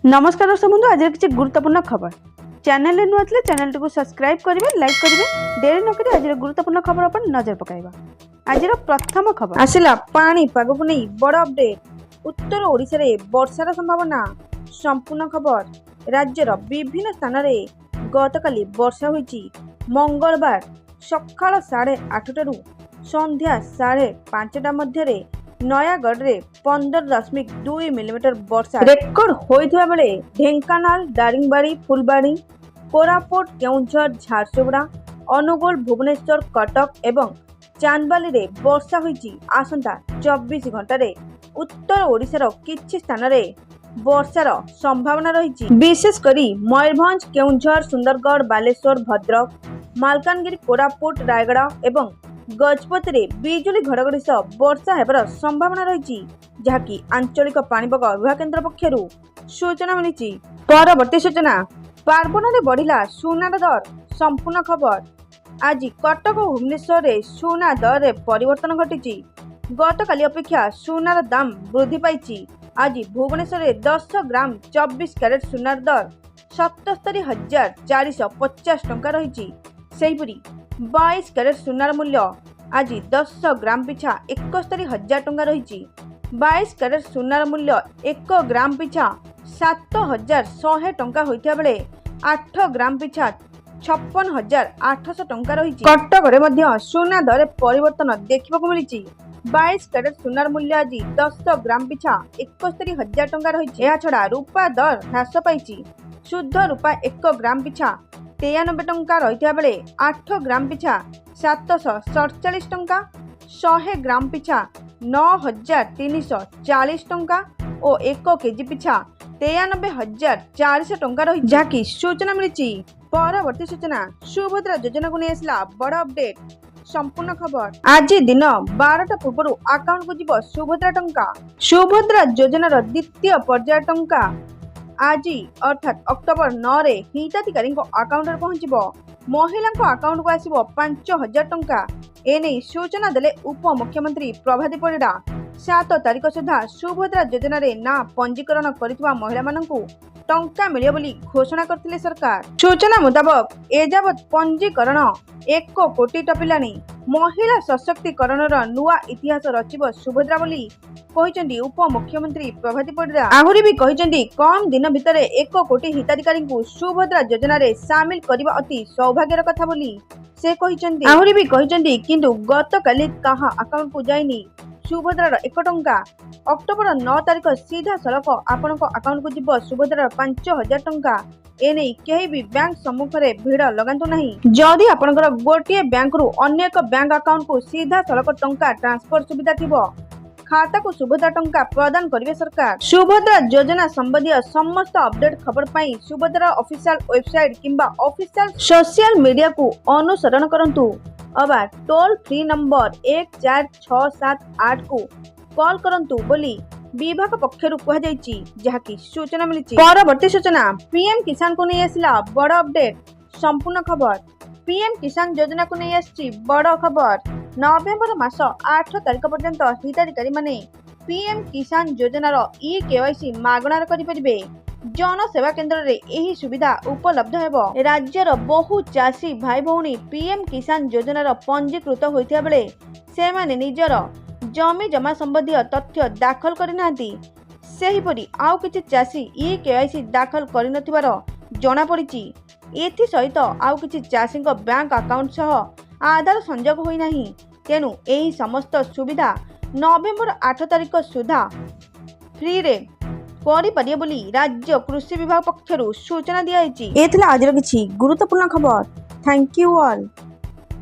नमस्कार दर्शक बंधु, आज किसी गुरुत्वपूर्ण खबर चैनल नुआ थे चैनल टी सब्सक्राइब करेंगे, लाइक करेंगे। डेरी नक आज गुरुत्वपूर्ण खबर पर नजर पकाइबा। आज प्रथम खबर आसिला पानी पाग को नहीं बड़ अपडेट। उत्तर ओडिशा रे वर्षार संभावना। संपूर्ण खबर राज्यर विभिन्न स्थान रे गतकाली वर्षा होईची। मंगलवार सकाळ 8:30 संध्या 5:30 मध्य नयागढ़ रे 15.2 मिलीमीटर वर्षा रेकर्ड होइथिबा बेले ढेंकानाल, दारिंगबाड़ी, फुलबाड़ी, कोरापुट, केउंझर, झारसुगुड़ा, अनुगुल, भुवनेश्वर, कटक एवं चांदबाली रे वर्षा होईची। आसंता 24 घंटा रे उत्तर ओडिशार किछि स्थान रे वर्षार संभावना रहिची। विशेष करी मयूरभंज, केउंझर, सुंदरगढ़, बालेश्वर, भद्रक, मालकानगिरी, कोरापुट, रायगड़ा एवं गजपति रे बिजुली घड़घड़ी सह वर्षा हेबार संभावना रही, जहाँकि आंचलिक पाणीपाग विभाग केन्द्र पक्षरु सूचना मिली। परवर्ती सूचना पार्बण रे बढ़िला सुनार दर। संपूर्ण खबर आज कटक और भुवनेश्वर रे सुना दर रे परिवर्तन घटी। गतकाली अपेक्षा सुनार दाम वृद्धि पाई। आज भुवनेश्वर रे 10 ग्राम 24 कैरेट सुनार दर 77,450 टंका रही। सेहीपरि 22 कैरेट सुनार मूल्य आज 10 ग्राम पिछा 71,000 टंका रही। 22 कैरेट सुनार मूल्य 1 ग्राम पिछा 7,100 टंका होइता बेले 8 ग्राम पिछा 56,800 टंका रही। कटक रे मध्य सुना दर परिवर्तन देखा मिली। 22 कैरेट सुनार मूल्य आज 10 ग्राम पिछा 71,000 टंका रही। यह छड़ा रूपा दर ह्रास पाई। शुद्ध रूपा 1 ग्राम पिछा 93 टंका रही बेले 8 ग्राम पिछा 747 टंका, 100 ग्राम पिछा 9,340 टंका और 1 केजी पिछा 93,400 टंका रही, जहाँकि सूचना मिली। परवर्ती सूचना सुभद्रा योजना को नहीं आसला बड़ अपडेट। संपूर्ण खबर आज दिन 12टा पूर्व अकाउंट को जीव सुभद्रा टंका। सुभद्रा योजनार द्वितीय पर्याय टंका आज अर्थात अक्टोबर 9 रे हिताधिकारी अकाउंट पहुंचब। महिला अकाउंट को आसिब 5,000 टंका। एने सूचना देले उप मुख्यमंत्री प्रभाती परिड़ा। 7 तारिख सुधा सुभद्रा योजना रे ना पंजीकरण करितबा महिला माननकु टंका मिलियो बोली घोषणा करथिले सरकार। सूचना मुताबक एजावत पंजीकरण 1 कोटी टपिलानी। महिला सशक्तिकरणर नुआ इतिहास रचिब सुभद्रा बोली कहिसेंती उप मुख्यमंत्री प्रभाती परिड़ा। आहुरी भी कहिसेंती कम दिन भितर 1 कोटी हिताधिकारी सुभद्रा योजना रे शामिल करबा अति सौभाग्यर कथा बोली से कहिसेंती। आहुरी भी कहिसेंती किंतु गतकाली कहा अकाउंट को जाइनी सुभद्रार 1 टंका। अक्टोबर 9 तारिख सीधा सड़क आपण अकाउंट को जीव सुभद्रार 5,000 टंका। एने केही भी बैंक सम्मुख में भिड़ लगातु नहीं। जदि आपनकर गोटे बैंक रु अन्य एक बैंक अकाउंट को सीधा सड़क टंका ट्रांसफर सुविधा थिबो, खाता को सुभद्रा टंका प्रदान करिवे सरकार। सुभद्रा योजना संबंधी समस्त अपडेट खबर पाई सुभद्रा ऑफिशियल वेबसाइट किंबा ऑफिशियल सोशल मीडिया को अनुसरण करंतु। अबा टोल फ्री नंबर 14678 को कॉल करंतु बोली विभाग पक्षरु कहा जायछि, जहाँकि सूचना मिली। परवर्ती सूचना पीएम किसान को नहीं आसला बड़ अपडेट। संपूर्ण खबर पीएम किसान योजना को नहीं आछि बड़ खबर। नवेम्बर मास 8 तारिख पर्यंत हिताधिकारी माने पीएम किसान योजनार ई-केवाईसी मागणार करि परिबे। जनसेवा केन्द्र रे एही सुविधा उपलब्ध हेबो। राज्यर बहु चाषी भाई भौणी पीएम किसान योजनार पंजीकृत होइथिया बेले से माने निजर जमी जमा संबंधी तथ्य दाखल करिनांती। सेहीपरि आउ किछि चाषी ई-केवाईसी दाखल करिनथिबार जणा पड़िछि। एथि सहित आउ किछि चाषी बैंक अकाउंट सह आधार संजोग होई नाही। तेणु एही समस्त सुविधा नवेम्बर 8 तारिख सुधा फ्री रे करि परिए बोली राज्य कृषि विभाग पक्षरु सूचना दिया। एथिला आजर किछि गुरुत्वपूर्ण खबर। Thank you all.